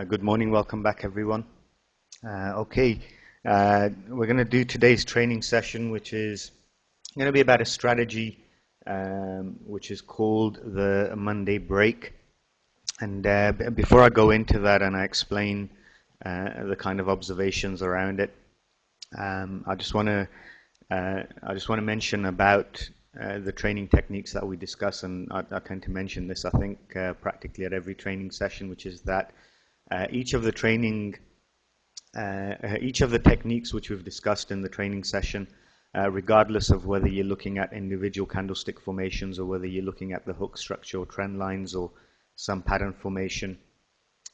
Good morning, welcome back everyone. Okay, we're going to do today's training session, which is going to be about a strategy which is called the Monday break. And before I go into that and I explain the kind of observations around it, I just want to mention about the training techniques that we discuss, and I tend to mention this, I think, practically at every training session, which is that each of the techniques which we've discussed in the training session, regardless of whether you're looking at individual candlestick formations or whether you're looking at the hook structure or trend lines or some pattern formation,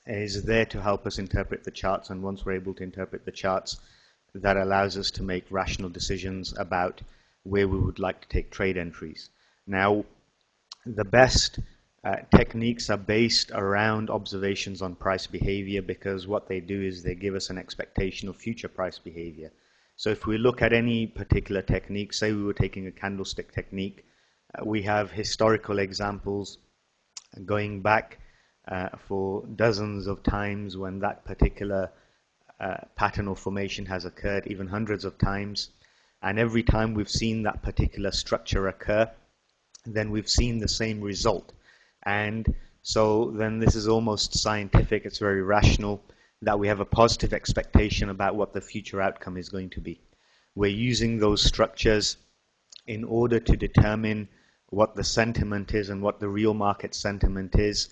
is there to help us interpret the charts. And once we're able to interpret the charts, that allows us to make rational decisions about where we would like to take trade entries. Now, the best techniques are based around observations on price behavior, because what they do is they give us an expectation of future price behavior. So if we look at any particular technique, say we were taking a candlestick technique, we have historical examples going back for dozens of times when that particular pattern or formation has occurred, even hundreds of times. And every time we've seen that particular structure occur, then we've seen the same result. And so then this is almost scientific, it's very rational, that we have a positive expectation about what the future outcome is going to be. We're using those structures in order to determine what the sentiment is and what the real market sentiment is,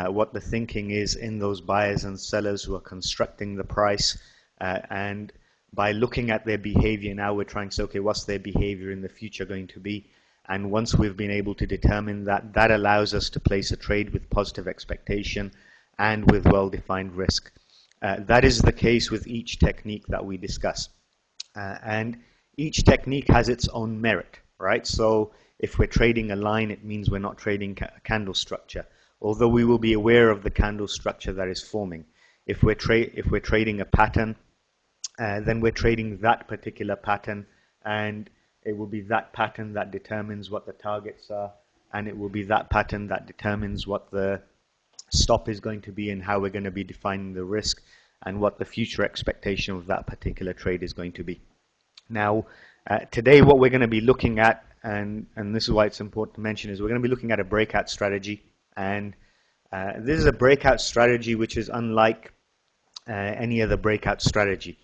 what the thinking is in those buyers and sellers who are constructing the price, and by looking at their behavior now, we're trying to say, okay, what's their behavior in the future going to be? And once we've been able to determine that, that allows us to place a trade with positive expectation and with well-defined risk. That is the case with each technique that we discuss. And each technique has its own merit, right? So if we're trading a line, it means we're not trading a candle structure, although we will be aware of the candle structure that is forming. If we're trading a pattern, then we're trading that particular pattern, and it will be that pattern that determines what the targets are, and it will be that pattern that determines what the stop is going to be and how we're going to be defining the risk and what the future expectation of that particular trade is going to be. Now, today what we're going to be looking at, and this is why it's important to mention, is we're going to be looking at a breakout strategy. And this is a breakout strategy which is unlike any other breakout strategy.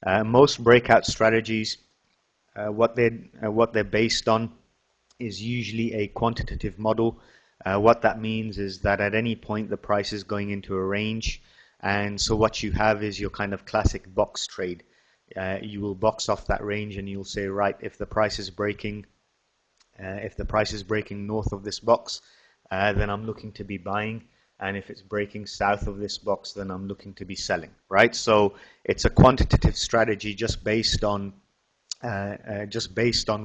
Most breakout strategies, what they're based on is usually a quantitative model. What that means is that at any point the price is going into a range, and so what you have is your kind of classic box trade. You will box off that range and you'll say, right, if the price is breaking north of this box, then I'm looking to be buying. And if it's breaking south of this box, then I'm looking to be selling, right? So it's a quantitative strategy just based on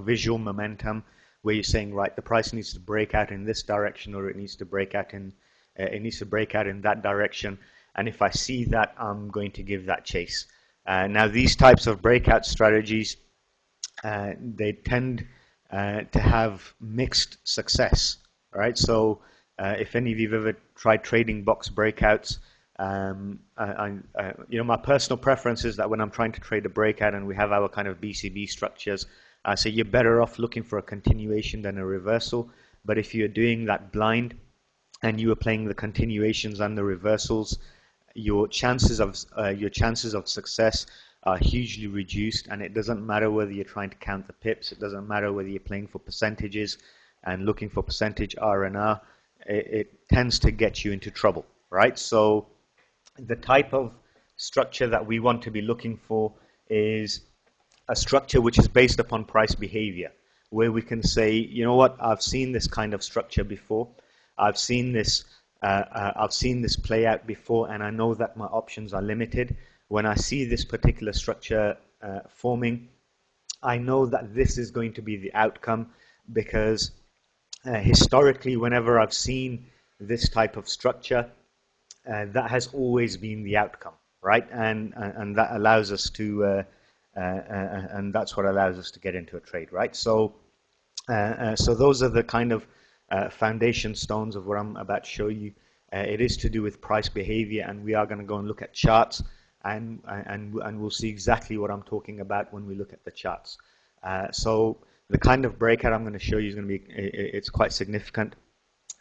visual momentum, where you're saying, right, the price needs to break out in this direction, or it needs to break out in that direction. And if I see that, I'm going to give that chase. Now, these types of breakout strategies, they tend to have mixed success, right? So if any of you've ever tried trading box breakouts, my personal preference is that when I'm trying to trade a breakout and we have our kind of BCB structures, so you're better off looking for a continuation than a reversal. But if you're doing that blind and you are playing the continuations and the reversals, your chances of success are hugely reduced. And it doesn't matter whether you're trying to count the pips, it doesn't matter whether you're playing for percentages and looking for percentage R&R. It tends to get you into trouble, right? So the type of structure that we want to be looking for is a structure which is based upon price behavior, where we can say, you know what, I've seen this kind of structure before, I've seen this play out before, and I know that my options are limited. When I see this particular structure forming, I know that this is going to be the outcome, because historically, whenever I've seen this type of structure, that has always been the outcome, right? And that allows us to, and that's what allows us to get into a trade, right? So those are the kind of foundation stones of what I'm about to show you. It is to do with price behavior, and we are going to go and look at charts, and we'll see exactly what I'm talking about when we look at the charts. So the kind of breakout I'm going to show you is going to be, it's quite significant.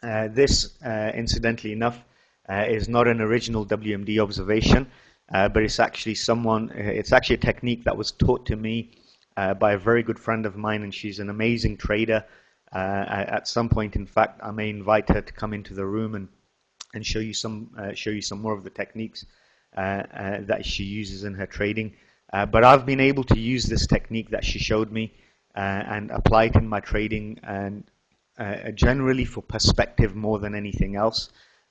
This, incidentally enough, is not an original WMD observation, but it's actually it's actually a technique that was taught to me by a very good friend of mine, and she's an amazing trader. At some point, in fact, I may invite her to come into the room and show you some more of the techniques that she uses in her trading. But I've been able to use this technique that she showed me and apply it in my trading, and generally for perspective more than anything else.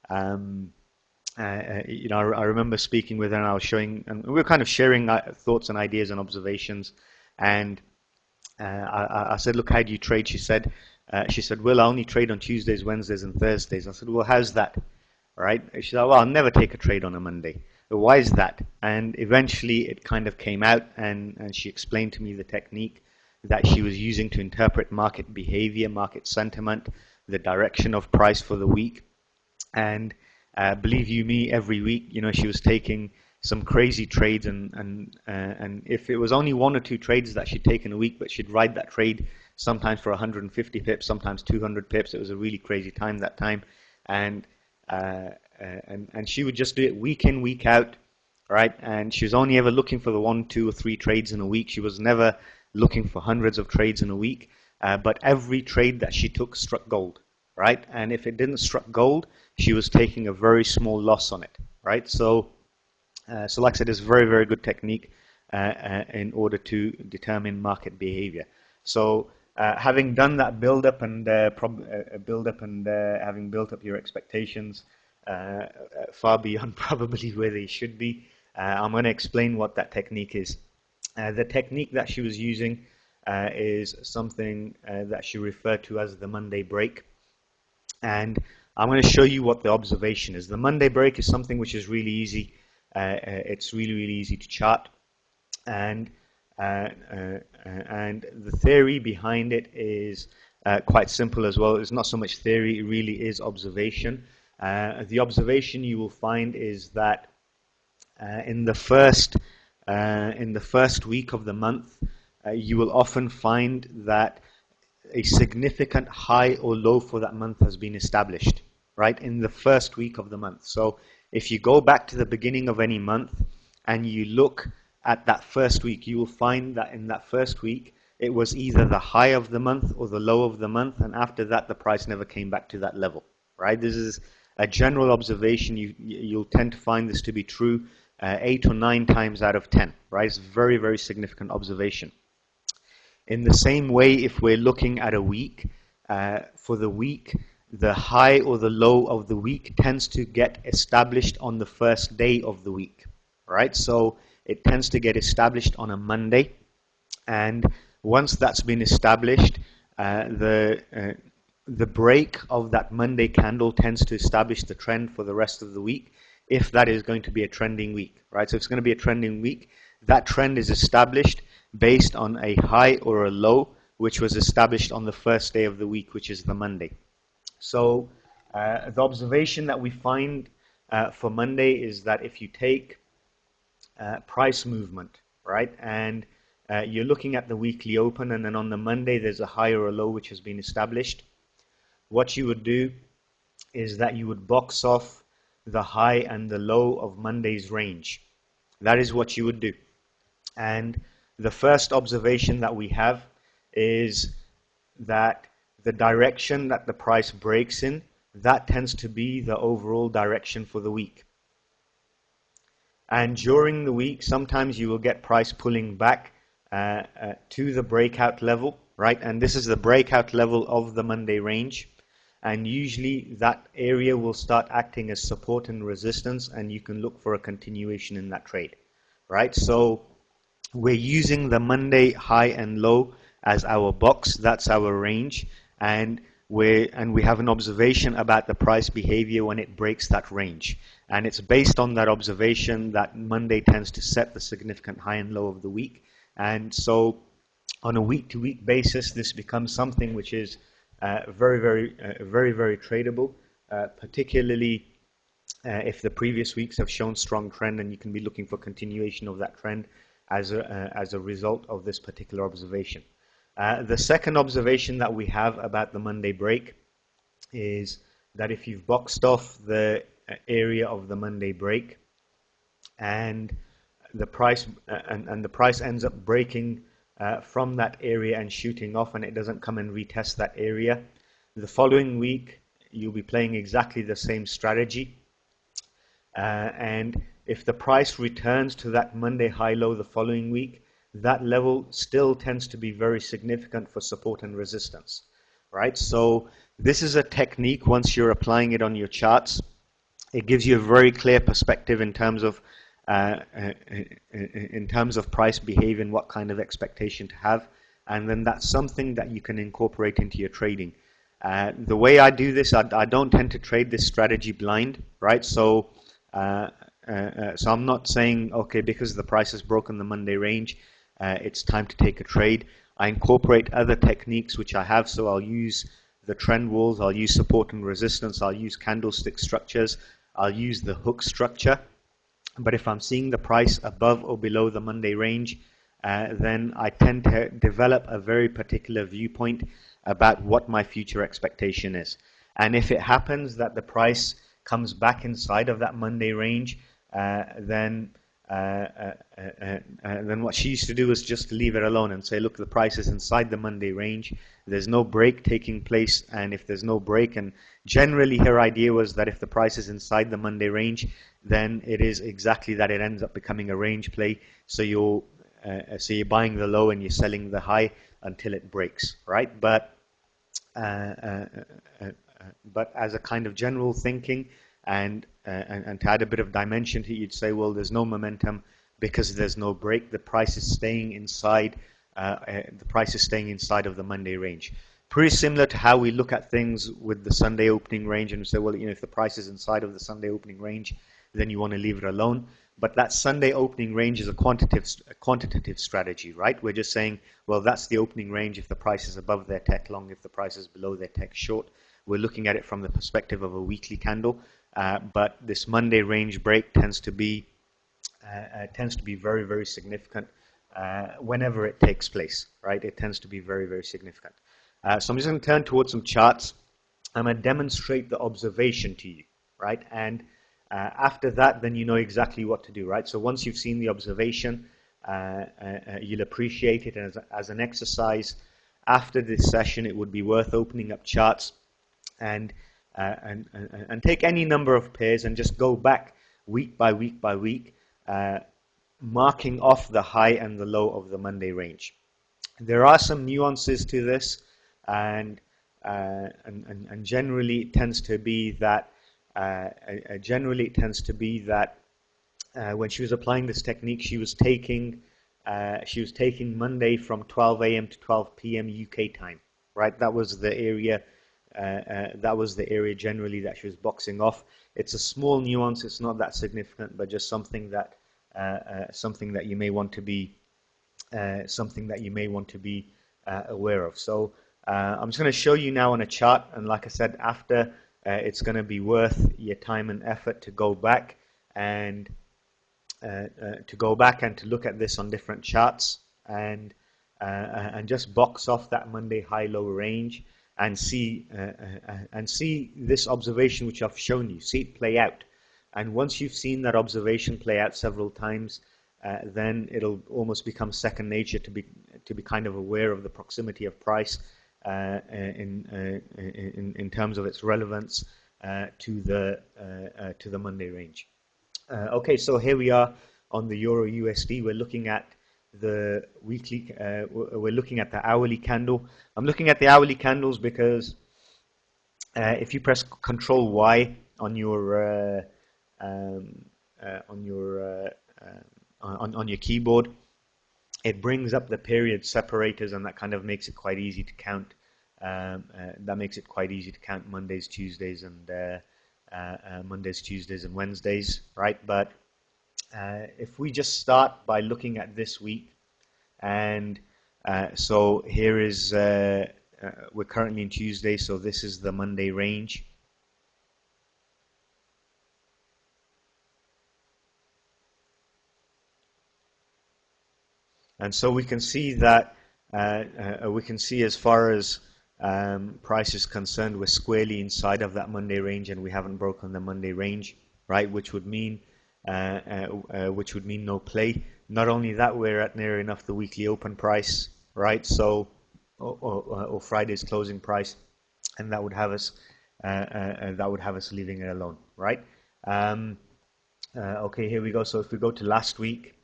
You know, I remember speaking with her, and I was showing, and we were kind of sharing thoughts and ideas and observations. And I said, "Look, how do you trade?" She said, "Well, I only trade on Tuesdays, Wednesdays, and Thursdays." I said, "Well, how's that?" Right? She said, "Well, I'll never take a trade on a Monday." But why is that? And eventually, it kind of came out, and she explained to me the technique that she was using to interpret market behavior, market sentiment, the direction of price for the week. And believe you me, every week, you know, she was taking some crazy trades, and if it was only one or two trades that she'd taken a week, but she'd ride that trade sometimes for 150 pips, sometimes 200 pips. It was a really crazy time that time, and she would just do it week in, week out, right? And she was only ever looking for the 1, 2, or 3 trades in a week. She was never looking for hundreds of trades in a week, but every trade that she took struck gold, right? And if it didn't struck gold, she was taking a very small loss on it, right? So like I said, it's a very, very good technique in order to determine market behavior. So having done that build-up and having built up your expectations far beyond probably where they should be, I'm going to explain what that technique is. The technique that she was using is something that she referred to as the Monday break. And I'm going to show you what the observation is. The Monday break is something which is really easy. It's really, really easy to chart. And the theory behind it is quite simple as well. It's not so much theory, it really is observation. The observation you will find is that in the first week of the month, you will often find that a significant high or low for that month has been established, right, in the first week of the month. So if you go back to the beginning of any month and you look at that first week, you will find that in that first week, it was either the high of the month or the low of the month, and after that, the price never came back to that level, right? This is a general observation. You'll tend to find this to be true 8 or 9 times out of 10, right? It's a very, very significant observation. In the same way, if we're looking at a week, for the week, the high or the low of the week tends to get established on the first day of the week, right? So it tends to get established on a Monday, and once that's been established, the break of that Monday candle tends to establish the trend for the rest of the week, if that is going to be a trending week, right? So if it's going to be a trending week, that trend is established based on a high or a low, which was established on the first day of the week, which is the Monday. So the observation that we find for Monday is that if you take price movement, right, and you're looking at the weekly open, and then on the Monday there's a high or a low which has been established, what you would do is that you would box off the high and the low of Monday's range. That is what you would do. And the first observation that we have is that the direction that the price breaks in, that tends to be the overall direction for the week. And during the week, sometimes you will get price pulling back to the breakout level, right? And this is the breakout level of the Monday range. And usually that area will start acting as support and resistance, and you can look for a continuation in that trade, right? So we're using the Monday high and low as our box. That's our range, and we have an observation about the price behavior when it breaks that range. And it's based on that observation that Monday tends to set the significant high and low of the week. And so on a week-to-week basis, this becomes something which is very, very tradable, particularly if the previous weeks have shown strong trend, and you can be looking for continuation of that trend as a result of this particular observation. The second observation that we have about the Monday break is that if you've boxed off the area of the Monday break and the price ends up breaking from that area and shooting off, and it doesn't come and retest that area, the following week you'll be playing exactly the same strategy. And if the price returns to that Monday high-low the following week, that level still tends to be very significant for support and resistance, right? So this is a technique. Once you're applying it on your charts, it gives you a very clear perspective in terms of price behavior and what kind of expectation to have, and then that's something that you can incorporate into your trading. The way I do this, I don't tend to trade this strategy blind, right? So I'm not saying, okay, because the price has broken the Monday range, it's time to take a trade. I incorporate other techniques which I have, so I'll use the trend walls, I'll use support and resistance, I'll use candlestick structures, I'll use the hook structure. But if I'm seeing the price above or below the Monday range, then I tend to develop a very particular viewpoint about what my future expectation is. And if it happens that the price comes back inside of that Monday range, then what she used to do is just leave it alone and say, look, the price is inside the Monday range, there's no break taking place, and if there's no break, and generally her idea was that if the price is inside the Monday range, then it is exactly that, it ends up becoming a range play. So you're buying the low and you're selling the high until it breaks, right? But as a kind of general thinking, and to add a bit of dimension to it, you'd say, well, there's no momentum because there's no break. The price is staying inside. The price is staying inside of the Monday range. Pretty similar to how we look at things with the Sunday opening range, and we say, well, if the price is inside of the Sunday opening range, then you want to leave it alone. But that Sunday opening range is a quantitative strategy, right? We're just saying, well, that's the opening range if the price is above their tech long, if the price is below their tech short. We're looking at it from the perspective of a weekly candle, but this Monday range break tends to be very, very significant whenever it takes place, right? It tends to be very, very significant. So I'm just going to turn towards some charts. I'm going to demonstrate the observation to you, right? And after that, then you know exactly what to do, right? So once you've seen the observation, you'll appreciate it as an exercise. After this session, it would be worth opening up charts and take any number of pairs and just go back week by week by week, marking off the high and the low of the Monday range. There are some nuances to this, and generally it tends to be that when she was applying this technique, she was taking Monday from 12 a.m. to 12 p.m. UK time, right? That was the area. That was the area generally that she was boxing off. It's a small nuance. It's not that significant, but just something that you may want to be aware of. So I'm just going to show you now on a chart, and like I said, after it's going to be worth your time and effort to go back and to look at this on different charts and just box off that Monday high-low range and see this observation which I've shown you. See it play out, and once you've seen that observation play out several times, then it'll almost become second nature to be kind of aware of the proximity of price in terms of its relevance to the Monday range. Okay, so here we are on the Euro USD. We're looking at the weekly. We're looking at the hourly candle. I'm looking at the hourly candles because if you press Control Y on your keyboard, it brings up the period separators, and that kind of makes it quite easy to count. That makes it quite easy to count Mondays, Tuesdays, and Wednesdays, right? But if we just start by looking at this week, and so here is we're currently in Tuesday, so this is the Monday range. And so we can see that we can see as far as price is concerned, we're squarely inside of that Monday range, and we haven't broken the Monday range, right? Which would mean no play. Not only that, we're at near enough the weekly open price, right? So or Friday's closing price, and that would have us leaving it alone, right? Okay, here we go. So if we go to last week.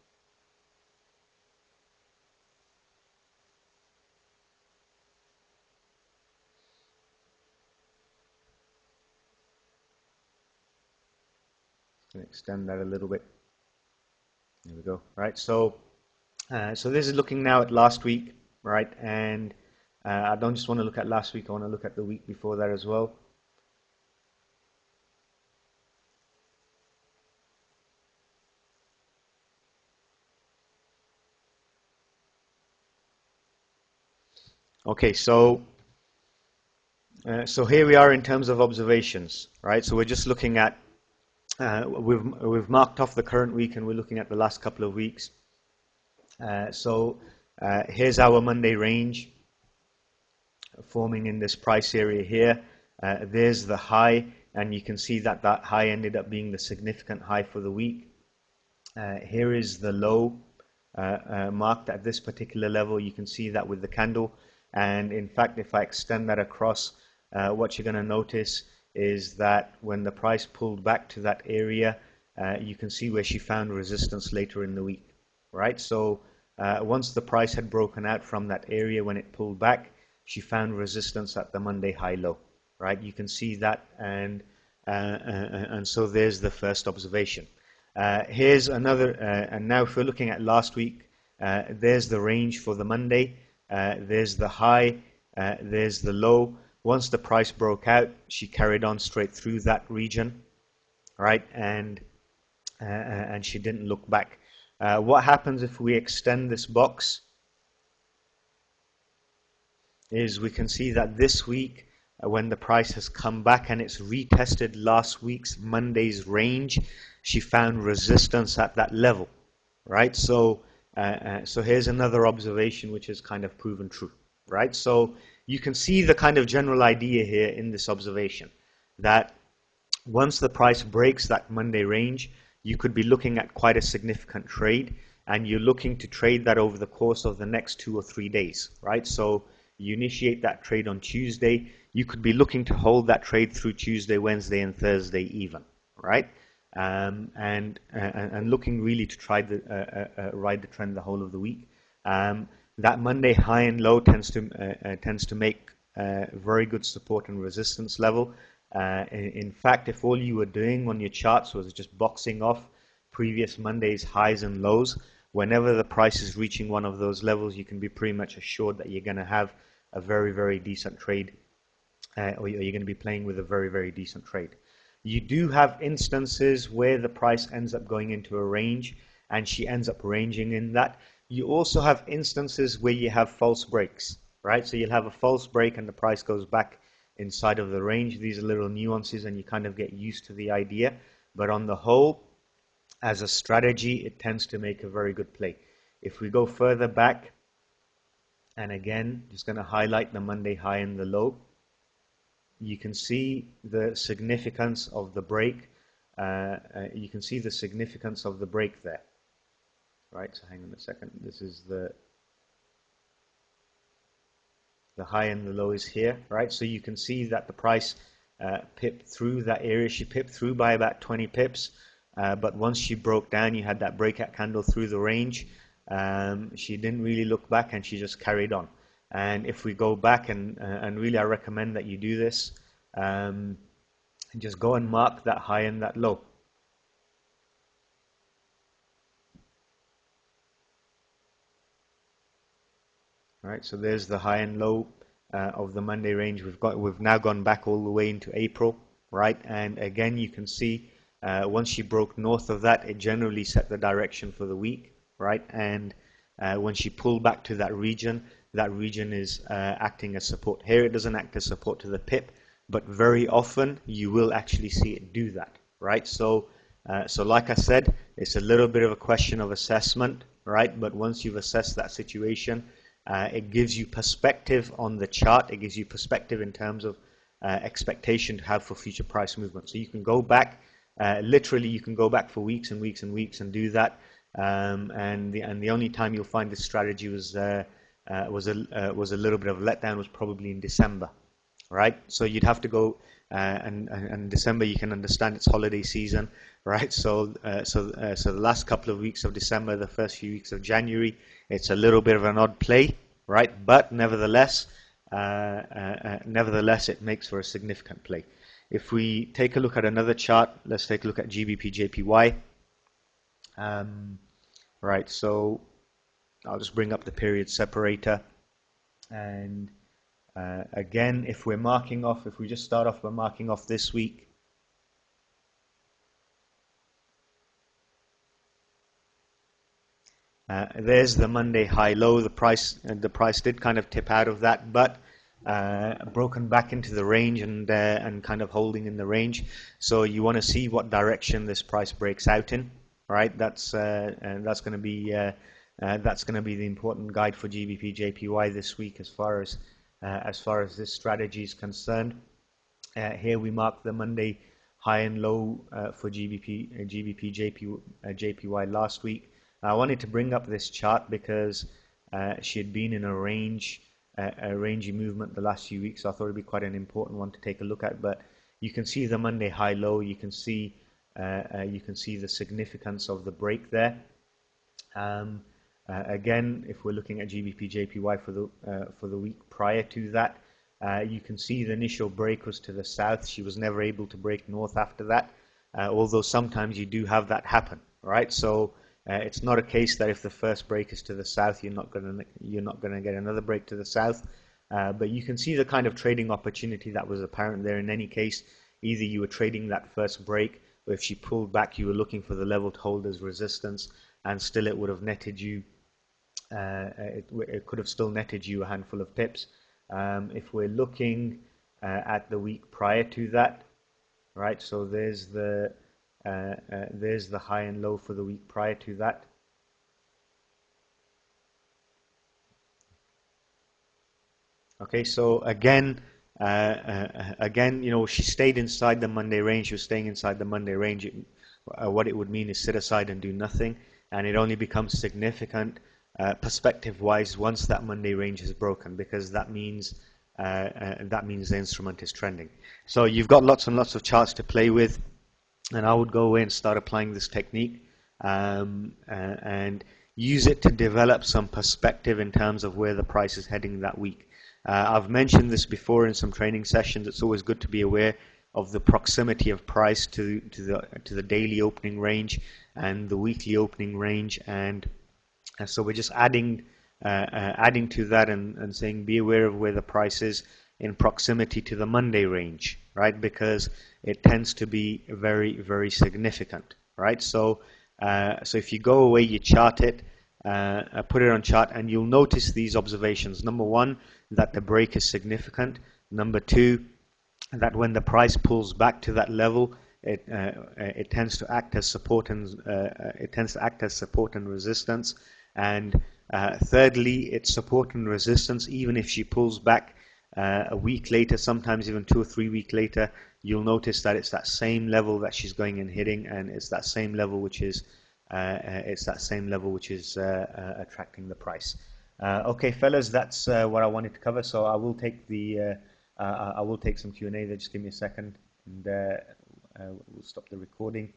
Extend that a little bit. There we go. Right. So this is looking now at last week, right? And I don't just want to look at last week. I want to look at the week before that as well. Okay. So here we are in terms of observations, right? So we're just looking at we've marked off the current week, and we're looking at the last couple of weeks. Here's our Monday range forming in this price area here. There's the high, and you can see that that high ended up being the significant high for the week. Here is the low marked at this particular level. You can see that with the candle, and in fact, if I extend that across, what you're going to notice is that when the price pulled back to that area, you can see where she found resistance later in the week, right? So once the price had broken out from that area when it pulled back, she found resistance at the Monday high low, right? You can see that, and so there's the first observation. Here's another, and now if we're looking at last week, there's the range for the Monday, there's the high, there's the low. Once the price broke out, she carried on straight through that region, right? And she didn't look back. What happens if we extend this box is we can see that this week, when the price has come back and it's retested last week's Monday's range, she found resistance at that level, right? So here's another observation which is kind of proven true, right? So you can see the kind of general idea here in this observation that once the price breaks that Monday range, you could be looking at quite a significant trade, and you're looking to trade that over the course of the next 2 or 3 days, right? So you initiate that trade on Tuesday, you could be looking to hold that trade through Tuesday, Wednesday, and Thursday even, right? And looking really to try ride the trend the whole of the week. That Monday high and low tends to make very good support and resistance level. In fact, if all you were doing on your charts was just boxing off previous Monday's highs and lows, whenever the price is reaching one of those levels, you can be pretty much assured that you're going to have a very, very decent trade, or you're going to be playing with a very, very decent trade. You do have instances where the price ends up going into a range and she ends up ranging in that. You also have instances where you have false breaks, right? So you'll have a false break and the price goes back inside of the range. These are little nuances and you kind of get used to the idea. But on the whole, as a strategy, it tends to make a very good play. If we go further back, and again, just going to highlight the Monday high and the low, you can see the significance of the break. You can see the significance of the break there. Right, so hang on a second. This is the high and the low is here, right? So you can see that the price pipped through that area. She pipped through by about 20 pips, but once she broke down, you had that breakout candle through the range. She didn't really look back and she just carried on. And if we go back, and really I recommend that you do this, just go and mark that high and that low. Right, so there's the high and low of the Monday range. We've now gone back all the way into April, right? And again, you can see once she broke north of that, it generally set the direction for the week, right? And when she pulled back to that region is acting as support. Here it doesn't act as support to the pip, but very often you will actually see it do that, right? So like I said, it's a little bit of a question of assessment, right? But once you've assessed that situation, it gives you perspective on the chart. It gives you perspective in terms of expectation to have for future price movement. So you can go back, literally you can go back for weeks and weeks and weeks and do that. And the only time you'll find this strategy was a little bit of letdown was probably in December, right? So you'd have to go and December, you can understand it's holiday season, right? So the last couple of weeks of December, the first few weeks of January, it's a little bit of an odd play, right? But nevertheless, it makes for a significant play. If we take a look at another chart, let's take a look at GBP JPY. Right, so I'll just bring up the period separator, and again, if we're marking off, if we just start off by marking off this week, there's the Monday high low. The price did kind of tip out of that, but broken back into the range and kind of holding in the range. So you want to see what direction this price breaks out in, right? That's going to be the important guide for GBP JPY this week as far as this strategy is concerned. Here we mark the Monday high and low for GBP JPY last week. I wanted to bring up this chart because she had been in a rangy movement the last few weeks. So I thought it'd be quite an important one to take a look at. But you can see the Monday high low. You can see the significance of the break there. Again, if we're looking at GBP JPY for the week prior to that, you can see the initial break was to the south. She was never able to break north after that, although sometimes you do have that happen, right? So it's not a case that if the first break is to the south, you're not gonna get another break to the south. But you can see the kind of trading opportunity that was apparent there. In any case, either you were trading that first break, or if she pulled back, you were looking for the level to hold as resistance, and still it would have netted you. It could have still netted you a handful of pips. If we're looking at the week prior to that, right? So there's the high and low for the week prior to that. Okay, so again, you know, she stayed inside the Monday range. She was staying inside the Monday range. What it would mean is sit aside and do nothing, and it only becomes significant perspective-wise once that Monday range is broken, because that means the instrument is trending. So you've got lots and lots of charts to play with, and I would go away and start applying this technique and use it to develop some perspective in terms of where the price is heading that week. I've mentioned this before in some training sessions. It's always good to be aware of the proximity of price to the daily opening range and the weekly opening range, and so we're just adding to that and saying be aware of where the price is in proximity to the Monday range, right? Because it tends to be very, very significant, right? So if you go away, you chart it, put it on chart, and you'll notice these observations. Number one, that the break is significant. Number two, that when the price pulls back to that level, it tends to act as support and resistance. And thirdly, it's support and resistance. Even if she pulls back a week later, sometimes even 2 or 3 weeks later, you'll notice that it's that same level that she's going and hitting, and it's that same level which is attracting the price. Okay, fellas, that's what I wanted to cover. So I will take some Q&A there. Just give me a second, and we'll stop the recording.